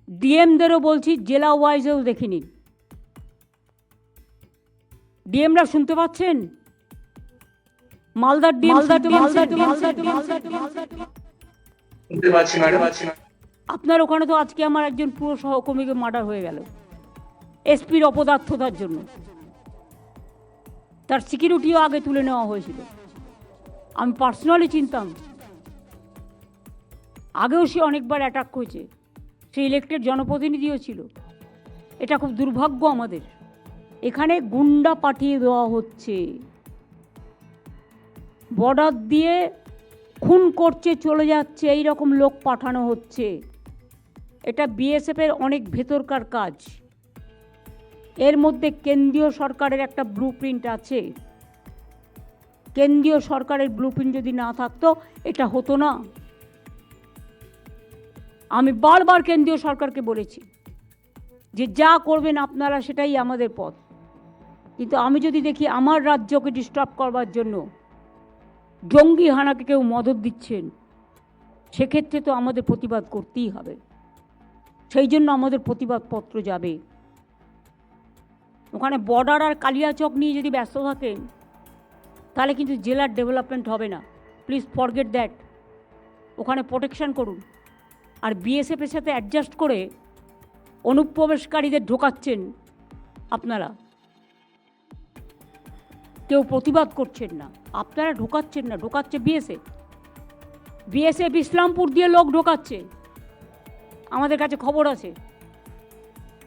ডিএমদেরও বলছি, জেলা ওয়াইজেও দেখে নিন। ডিএমরা শুনতে পাচ্ছেন? মালদার ডিএম আপনার ওখানে তো আজকে আমার একজন পুরো সহকর্মীকে মার্ডার হয়ে গেল এসপির অপদার্থতার জন্য। তার সিকিউরিটিও আগে তুলে নেওয়া হয়েছিল। আমি পার্সোনালি চিনতাম। আগেও সে অনেকবার অ্যাটাক করেছে, সে ইলেক্টেড জনপ্রতিনিধিও ছিল। এটা খুব দুর্ভাগ্য আমাদের। এখানে গুন্ডা পাঠিয়ে দেওয়া হচ্ছে, বর্ডার দিয়ে খুন করছে, চলে যাচ্ছে, এই রকম লোক পাঠানো হচ্ছে। এটা বিএসএফের অনেক ভেতরকার কাজ। এর মধ্যে কেন্দ্রীয় সরকারের একটা ব্লুপ্রিন্ট আছে। কেন্দ্রীয় সরকারের ব্লুপ্রিন্ট যদি না থাকতো এটা হতো না। আমি বারবার কেন্দ্রীয় সরকারকে বলেছি যে যা করবেন আপনারা সেটাই আমাদের পথ। কিন্তু আমি যদি দেখি আমার রাজ্যকে ডিস্টার্ব করবার জন্য জঙ্গি হানাকে কেউ মদত দিচ্ছেন, সেক্ষেত্রে তো আমাদের প্রতিবাদ করতেই হবে। সেই জন্য আমাদের প্রতিবাদপত্র যাবে। ওখানে বর্ডার আর কালিয়াচক নিয়ে যদি ব্যস্ত থাকেন তাহলে কিন্তু জেলার ডেভেলপমেন্ট হবে না। Please forget that. ওখানে প্রোটেকশন করুন। আর বিএসএফের সাথে অ্যাডজাস্ট করে অনুপ্রবেশকারীদের ঢোকাচ্ছেন আপনারা, কেউ প্রতিবাদ করছেন না। আপনারা ঢোকাচ্ছেন না, ঢোকাচ্ছে বিএসএফ। বিএসএফ ইসলামপুর দিয়ে লোক ঢোকাচ্ছে, আমাদের কাছে খবর আছে।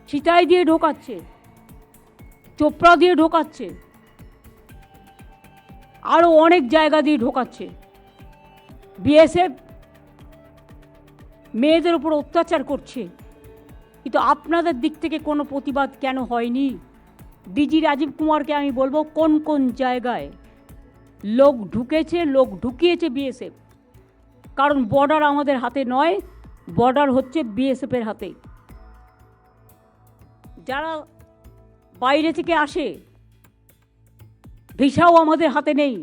সিতাই দিয়ে ঢোকাচ্ছে, চোপড়া দিয়ে ঢোকাচ্ছে, আরও অনেক জায়গা দিয়ে ঢোকাচ্ছে। বিএসএফ মেয়েদের উপর অত্যাচার করছে, কিন্তু আপনাদের দিক থেকে কোনো প্রতিবাদ কেন হয়নি? ডিজি রাজীব কুমারকে আমি বলবো কোন কোন জায়গায় লোক ঢুকেছে, লোক ঢুকিয়েছে বিএসএফ। কারণ বর্ডার আমাদের হাতে নয়, বর্ডার হচ্ছে বিএসএফের হাতে। যারা বাইরে থেকে আসে, ভিসাও আমাদের হাতে নেই,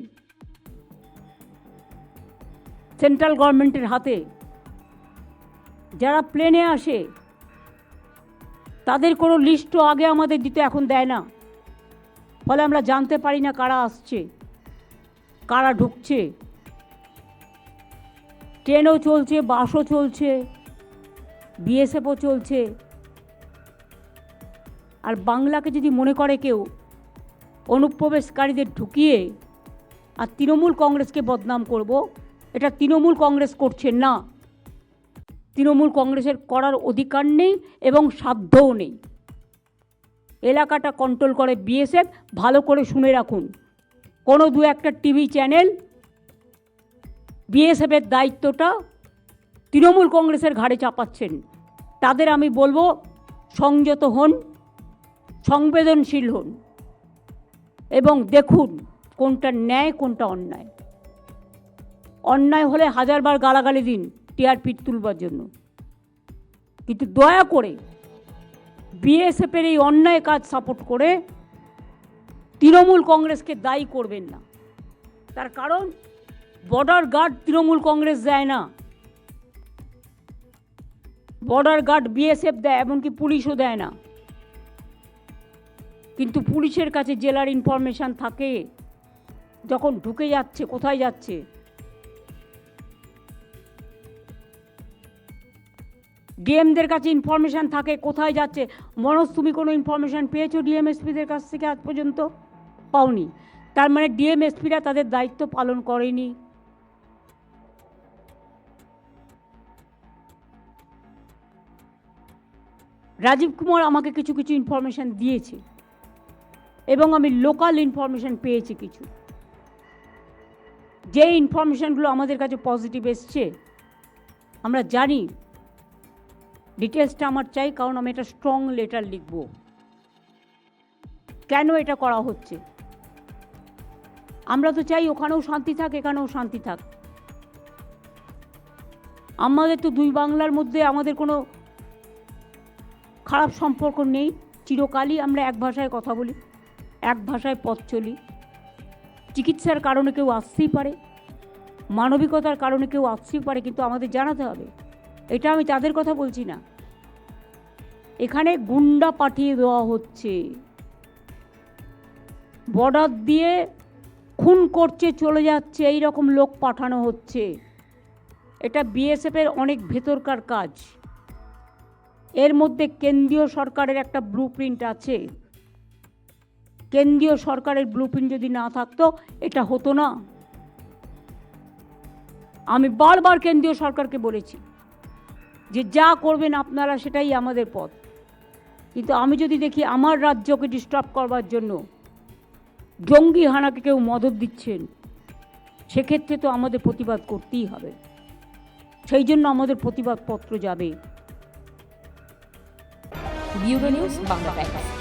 সেন্ট্রাল গভর্নমেন্টের হাতে। যারা প্লেনে আসে তাদের কোনো লিস্টও আগে আমাদের দিতে এখন দেয় না। ফলে আমরা জানতে পারি না কারা আসছে, কারা ঢুকছে। ট্রেনও চলছে, বাসও চলছে, বিএসএফও চলছে। আর বাংলাকে যদি মনে করে কেউ অনুপ্রবেশকারীদের ঢুকিয়ে আর তৃণমূল কংগ্রেসকে বদনাম করব, এটা তৃণমূল কংগ্রেস করছে না। তৃণমূল কংগ্রেসের করার অধিকার নেই এবং সাধ্যও নেই। এলাকাটা কন্ট্রোল করে বিএসএফ। ভালো করে শুনে রাখুন, কোনো দু একটা টিভি চ্যানেল বিএসএফের দায়িত্বটা তৃণমূল কংগ্রেসের ঘাড়ে চাপাচ্ছেন। তাদের আমি বলবো সংযত হন, সংবেদনশীল হন এবং দেখুন কোনটা ন্যায় কোনটা অন্যায়। অন্যায় হলে হাজারবার গালাগালি দিন টিআরপি তুলবার জন্য, কিন্তু দয়া করে বিএসএফের এই অন্যায় কাজ সাপোর্ট করে তৃণমূল কংগ্রেসকে দায়ী করবেন না। তার কারণ বর্ডার গার্ড তৃণমূল কংগ্রেস দেয় না, বর্ডার গার্ড বিএসএফ দেয়, এমনকি পুলিশও দেয় না। কিন্তু পুলিশের কাছে জেলার ইনফরমেশান থাকে, যখন ঢুকে যাচ্ছে কোথায় যাচ্ছে। ডিএমদের কাছে ইনফরমেশান থাকে কোথায় যাচ্ছে। মনোজ, তুমি কোনো ইনফরমেশান পেয়েছো ডিএমএসপিদের কাছ থেকে আজ পর্যন্ত? পাওনি। তার মানে ডিএমএসপিরা তাদের দায়িত্ব পালন করেনি। রাজীব কুমার আমাকে কিছু কিছু ইনফরমেশান দিয়েছে এবং আমি লোকাল ইনফরমেশান পেয়েছি কিছু। যে ইনফরমেশানগুলো আমাদের কাছে পজিটিভ এসছে, আমরা জানি। ডিটেলসটা আমার চাই, কারণ আমি একটা স্ট্রং লেটার লিখব কেন এটা করা হচ্ছে। আমরা তো চাই ওখানেও শান্তি থাক, এখানেও শান্তি থাক। আমাদের তো দুই বাংলার মধ্যে আমাদের কোনো খারাপ সম্পর্ক নেই। চিরকালই আমরা এক ভাষায় কথা বলি, এক ভাষায় পথ চলি। চিকিৎসার কারণে কেউ আসতেই পারে, মানবিকতার কারণে কেউ আসতেই পারে, কিন্তু আমাদের জানাতে হবে। এটা আমি তাদের কথা বলছি না, এখানে গুন্ডা পাঠিয়ে দেওয়া হচ্ছে, বর্ডার দিয়ে খুন করছে চলে যাচ্ছে, এই রকম লোক পাঠানো হচ্ছে। এটা বিএসএফের অনেক ভেতরকার কাজ। এর মধ্যে কেন্দ্রীয় সরকারের একটা ব্লুপ্রিন্ট আছে। কেন্দ্রীয় সরকারের ব্লুপ্রিন্ট যদি না থাকতো এটা হতো না। আমি বারবার কেন্দ্রীয় সরকারকে বলেছি যে যা করবেন আপনারা সেটাই আমাদের পথ, কিন্তু আমি যদি দেখি আমার রাজ্যকে ডিস্টার্ব করবার জন্য জঙ্গি হানাকে কেউ মদত দিচ্ছেন, সেক্ষেত্রে তো আমাদের প্রতিবাদ করতেই হবে। সেই জন্য আমাদের প্রতিবাদপত্র যাবে। Bureau news Bangla Times.